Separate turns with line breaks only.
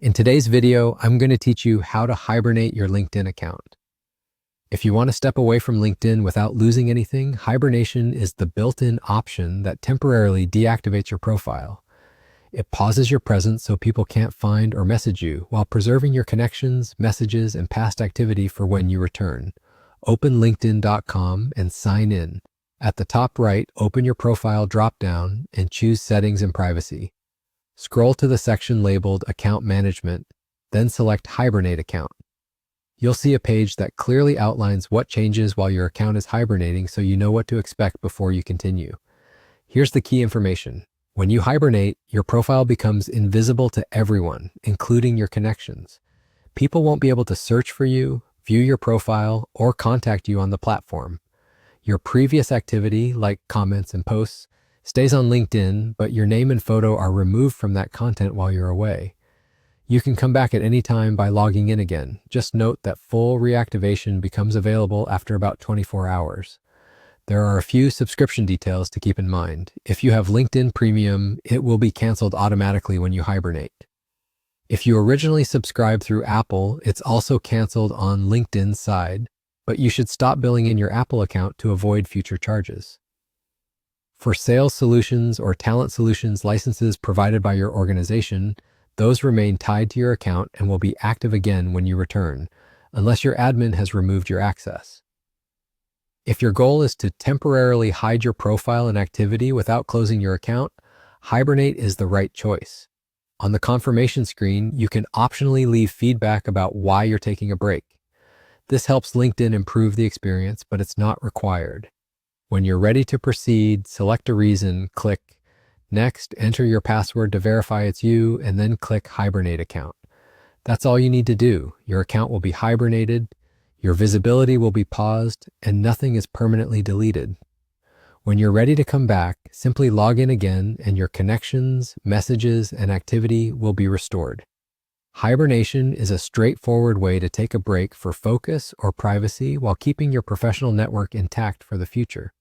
In today's video, I'm going to teach you how to hibernate your LinkedIn account. If you want to step away from LinkedIn without losing anything, hibernation is the built-in option that temporarily deactivates your profile. It pauses your presence so people can't find or message you while preserving your connections, messages, and past activity for when you return. Open linkedin.com and sign in. At the top right, open your profile drop-down and choose Settings and Privacy. Scroll to the section labeled Account Management, then select Hibernate Account. You'll see a page that clearly outlines what changes while your account is hibernating so you know what to expect before you continue. Here's the key information. When you hibernate, your profile becomes invisible to everyone, including your connections. People won't be able to search for you, view your profile, or contact you on the platform. Your previous activity, like comments and posts, stays on LinkedIn, but your name and photo are removed from that content while you're away. You can come back at any time by logging in again. Just note that full reactivation becomes available after about 24 hours. There are a few subscription details to keep in mind. If you have LinkedIn Premium, it will be canceled automatically when you hibernate. If you originally subscribed through Apple, it's also canceled on LinkedIn's side, but you should stop billing in your Apple account to avoid future charges. For sales solutions or talent solutions licenses provided by your organization, those remain tied to your account and will be active again when you return, unless your admin has removed your access. If your goal is to temporarily hide your profile and activity without closing your account, Hibernate is the right choice. On the confirmation screen, you can optionally leave feedback about why you're taking a break. This helps LinkedIn improve the experience, but it's not required. When you're ready to proceed, select a reason, click Next, enter your password to verify it's you, and then click Hibernate Account. That's all you need to do. Your account will be hibernated, your visibility will be paused, and nothing is permanently deleted. When you're ready to come back, simply log in again and your connections, messages, and activity will be restored. Hibernation is a straightforward way to take a break for focus or privacy while keeping your professional network intact for the future.